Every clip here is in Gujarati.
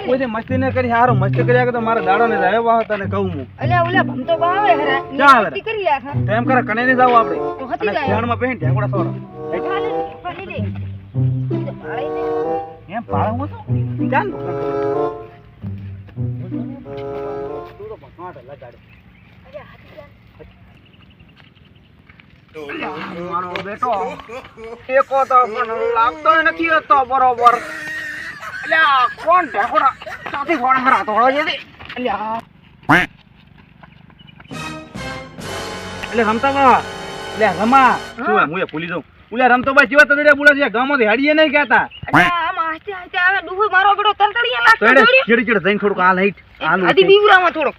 કોઈ મસ્તી ન કરી હારો મસ્તી કર્યા કે તો મારા દાડા ને જાય વાહ તને કહું હું અલ્યા ઓલા ભમતો બાવે હરા ક્યાં આવે? મસ્તી કરી લ્યા ખા તો એમ કરે કને ને જાવ આપણે તો હતી અને જાય ધ્યાનમાં પહેન ઢેકોડા સોરો પાડી દે પાડી દે એમ પાળો હું તો જાન તું તો ભગવાન લગાડે અલ્યા હાથી જા મારો બેટો ટેકો તો પણ લાગતો નથી હતો બરોબર અલ્યા કોણ ઢેકોડા સાથી ફોન હરા તો હળો જતી અલ્યા એટલે રમતા બા એટલે રમા શું હું એ ભૂલી જાઉં ઉલે રમતો બા જીવા તડે બોલા છે ગામમાંથી હાડીએ નહીં કહેતા અલ્યા આમ આસ્તે આસ્તે આવે ડૂહો મારો બેટો તરતડિયા તો લાગતો એને દોડ્યો ચીડ ચીડ જઈને થોડુંક હાલ હીટ હાલ આદી બીવરામાં થોડોક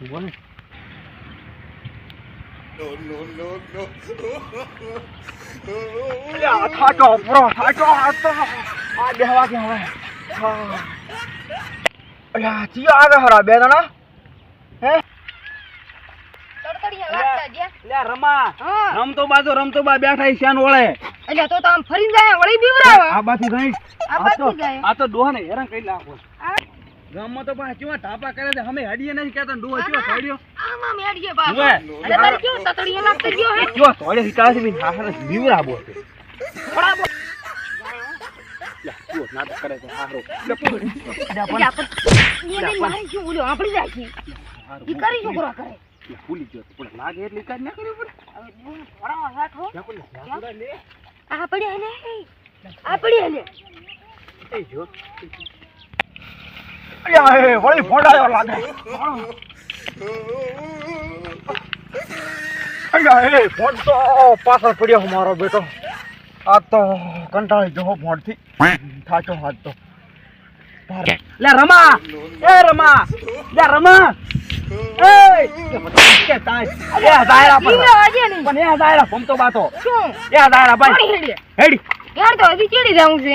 અલ્યા થાચો પ્રો થાચો હાતો આ બેહવા કે હવે અલ્યા ચિયા આવે હરા બે જણા હે તરતડિયા લાગતા ગયા લે રમા હા રમતો બા બેઠા શ્યાન વળે અલ્યા તો આમ ફરી જાય વળી બીવરાવા આ બાથી ગઈ આ બાજુ જાય આ તો ડોહાને હેરાન કરી નાખો આ ગામમાં તો પા ચેવા ટાપા કરે છે અમે હાડીએ નહીં કહેતા ડોહો ચેવા થોડ્યો આમાં મેડજે બાપ ઉવે. અરે તારે કેવું તતડિયા લાગતા ગયો હે ચેવા થોડે હિતા છે બી હાહર બીવરા બોલ થોડા બો તું નાટક કરે છે હારો અલ્યા પણ એને મારી શું ઓલો આપડી જાય છે ઈ કરી છોકરો કરે ભૂલી ગયો પણ લાગે એટલે કાજ ના કર્યું પડે હવે ડૂહો થોડા હાથ હો લે આ પડી હલે આ પડી હલે એ જો અલ્યા એ વળી ફોડાયો લાગે અલ્યા એ ફોડ તો પાછળ પડ્યો મારો બેટો આ તો કંટાળી ગયો ફોડથી થાચો હાથ તો લે રમા લે રમા એ કે તાય એ દાયરા પર બીવરા વાજે નહીં પણ એ દાયરા ભમતો બાતો શું એ દાયરા ભાઈ પાણી હેડે હેડી યાર તો હજી ચડી જાવું છે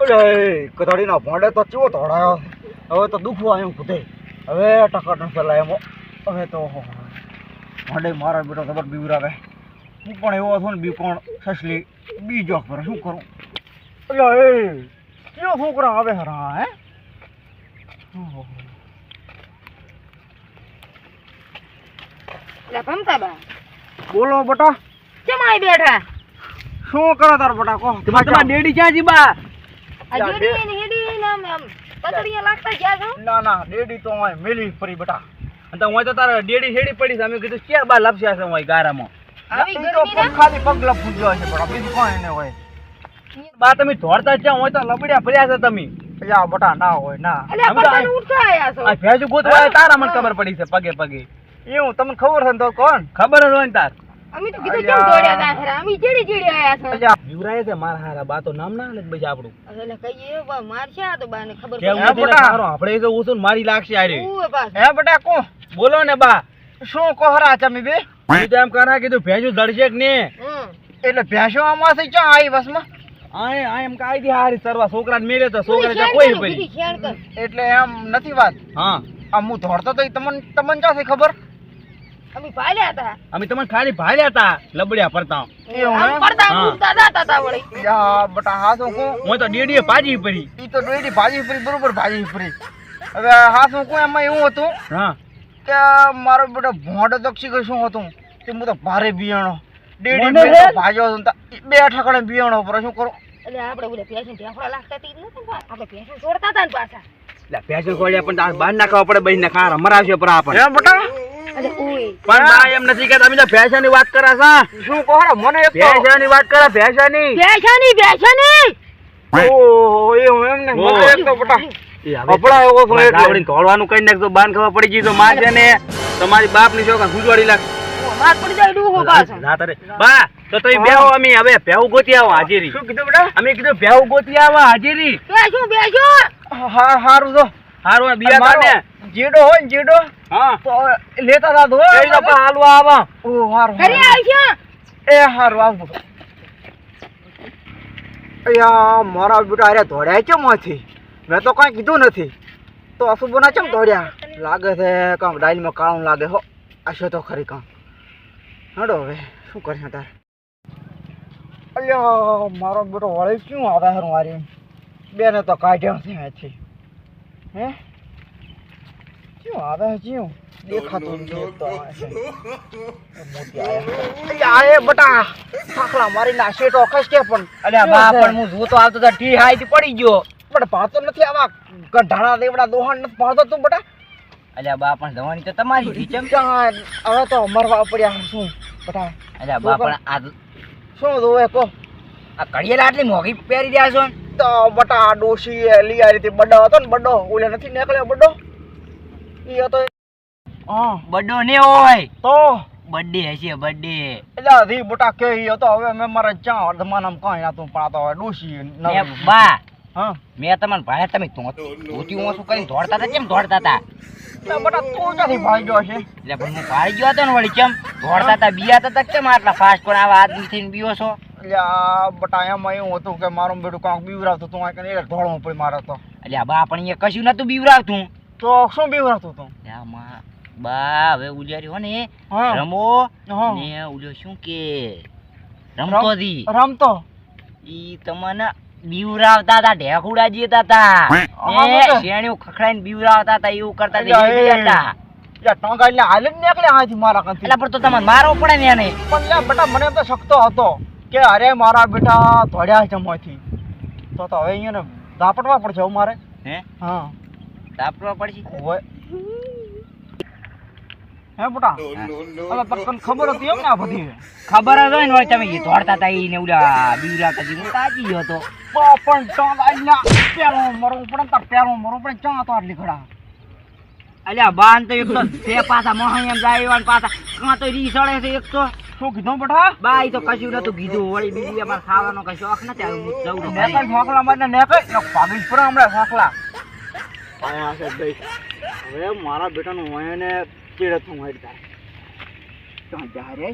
ઓલે કથાડીના ભાંડે તો ચેવો ધોડાયો હવે તો દુખવા આવ્યું ખુદે હવે ટકા ન ફેલાય એમ હવે તો ભાંડે મારા બેટો જબર બીવરાવે હું પણ એવો છું ને બી પણ સસલી બીજો પર શું કરું અલ્યા એ કયો છોકરા આવે હરા હે લે ભમતા બા બોલો બટા કેમ આઈ બેઠા શું કરો તાર બટા કહો તમારા ડેડી ક્યાં જી બા આ જેડી ને હેડી નામ આમ તતડિયા લાગતા ગયા છો ના ડેડી તો અહીં મેલી ફરી બટા અને હું તો તારા ડેડી હેડી પડી છે અમે કીધું ક્યાં બા લપસ્યા છે હું ગારામાં આવી ઈ તો ગરમી ખાલી પગ લપું ગયો છે બટા બીજું કોઈ એને હોય બા તમે ધોળતા જ હોય તો લબડ્યા પડ્યા છે તમે યા બટા ના હોય ના અલ્યા પતન ઉઠતા આયા છો આ ભેજુ ગોતવા તારા મને ખબર પડી છે પગે પગે એવું તમને ખબર છે ને તો કોણ ખબર જ હોય ને તાર અમે તો કીધું કેમ દોડ્યા તા ખરા અમે ચડી આયા છો અલ્યા જીવરાય છે મારા હારા બા તો નામ ના લે બજ આપણું એટલે કહીએ બા મારશે આ તો બાને ખબર કેવું પડે નથી તારો આપણે તો ઉસુન મારી લાગશે આરે ઓય પાસ હે બટા કો બોલો ને બા શું કોહરા તમે બે તું તો એમ કરા કીધું ભેજુ દળશે કે ને એટલે ભેંસો આમાંથી ક્યાં આવી બસમાં આ એમ કાઈ દી હારી સરવા છોકરાને મેલે તો છોકરા કોઈ પડી એટલે એમ નથી વાત હા આ હું ધોડતો તો તમને ક્યાંથી ખબર અમે પાલ્યા હતા અમે તમને ખાલી ભાડ્યા હતા લબડ્યા પડતા આમ પડતા ઉડતા જાતા તા વળી યા બટા હા તો હું તો ડેડીએ ભાજી પડી ઈ તો ડેડી ભાજી પડી બરોબર ભાજી પડી હવે હા શું કોઈ એમાં એવું હતું હા કે મારો બેટો ભોંડો દક્ષી ગયો શું હતું તે હું તો ભારે બિયાણો ડેડી ભાજો બે ઠકડે બિયાણો પર શું કરું એટલે આપણે બોલે પેશન ઢેફડા લાગતા તી નથી આપણે પેશન છોડતા તા ને પાછા એટલે પેશન છોડ્યા પણ તાર બહાર નાખવા પડે બહીને ખાર મરાવશે પર આપણ હે બટા અરે ઓય પણ બા એમ નથી કે તમે તો ફેશન ની વાત કરે છે શું કહો મને એક ફેશન ની વાત કરે ફેશન ની ઓ એમ ને મને એક તો બટા અપડા એવો તો એટલે તોડવાનું કઈ નાખજો બાન ખબર પડી ગઈ તો માં છે ને તમારી બાપ ની છોકરા ગુજવાડી લાગ માર પડી જાય ડૂહો પાછો ના તારે બા તો તમે બેહો અમે હવે ભેવ ગોતી આવો હાજરી શું કીધું બેટા અમે કીધું ભેવ ગોતી આવો હાજરી બેસો હા હારું તો હારું બિયા કાઢે જીડો હોય ને જીડો હા તો લેતા તા ધો એ તો હાલવા આવા ઓ હારું ઘરે આવજો એ હારું આવું અયા મારા બેટા અરે ધોડ્યા છે માંથી મેં તો કઈ કીધું નથી તો અશુભના ચમ ધોડ્યા લાગે છે કામ ડાઈલમાં કાળું લાગે હો આશો તો ખરી કામ હડો હવે શું કરે તાર અલ્યા મારો બેટો વળી ક્યું આવે હારું મારી બેને તો કાઢ્યો છે અહીંથી હે ક્યું આવે ક્યું દેખાતું નથી તો મોતી આયા એ બટા ખાખલા મારી ના શેટો ખસકે પણ અલ્યા બા પણ હું જોતો આવતો તો ઠી હાઈથી પડી ગયો. પણ પાતો નથી આવા ગઢાણા દેવડા દોહાણ નથી પાડતો તું બટા અલ્યા બા પણ જવાની તો તમારી રી ચમ. ક્યાં હવે તો મરવા પડ્યા શું બટા અલ્યા બા પણ આ શું જોવે કો આ ઘડિયાળ આટલી મોંઘી પહેરી રહ્યા છો ને? તો બટા ડોશી લઈ આવી રીતે બડો હતો ને બડો ઓલે નથી નીકળ્યો બડો ઈ હતો હા બર્થડે ને હોય તો બર્થડે હશે બર્થડે. એટલે રી બટા કે ઈ હતો હવે મેં મારા ચા વર્ધમાનમ કાંઈ નાતું પણ આ તો હવે ડોશી બા હા મેં તમને ભાડે તમે ધોતી ઓછું કરીને દોડતા હતા કેમ દોડતા હતા? એટલે બટા તું ક્યાંથી ભાઈ ગયો છે એટલે પણ હું ભાડી ગયો હતો ને વળી કેમ દોડતા હતા બીયાતા હતા કેમ આટલા ફાસ્ટ પણ આવા આદમી થઈને બીવો છો? એટલે આ બટા એમાં એવું હતું કે મારું બેટું કાંક બીવરાવતું તું આ એટલે ઢોળવું પડી મારે તો એટલે બા પણ એ કશું નતું બીવરાવતું. તો શું બીવરાવતું તું આમાં બા હવે ઉલ્યારી હો ને હા રમો હા ને ઉલ્યો શું કે રમતો હતી રમતો ઈ તમને બીવરાવતા હતા ઢેકુડા જીતા હતા હા, ને શેણીઓ ખખડાઈને બીવરાવતા હતા એવું કરતા હતા એ બી હતા. યા ટોંગા એટલે હાલે જ નીકળ્યા અહીંથી મારા કંથી એટલે પણ તો તમને મારવો પડે ને એને. પણ લે બેટા મને એમ તો શકતો હતો કે અરે મારા બેટા ધોડ્યા છે મોંથી તો હવે અહીંયા દાપટવા પડશે હવે મારે હે હા તાપવા પડશે. ઓય હે બેટા હવે પક્કન ખબર હતી એમ ને આ બધી ખબર જ હોય ને વળી તમે એ દોડતા હતા ઈ ને ઉડા બીવરાવતા હતી હું તાજી ગયો હતો. પણ ટોંગા એટલે પેલો મરવું પડે ને તાર પેલો મરવું પડે ચા તો આટલી ખડા અલ્યા બાન તો એક તો તે પાછા મહાઈ એમ જાય એવા ને પાછા કાં તો રી સળે છે એક તો. શું કીધું બેટા બાઈ તો કશું નતું કીધું વળી બીજી અમારે ખાવાનો કઈ શોખ નથી હવે હું જઉં છું નેકળ ઘરે. ફાકલા મારને નેકળ ભાગી પડે હમણાં ફાકલા આયા છે ભાઈ હવે મારા બેટાનું હું એને ચીડતું મારી તારે તો જા રે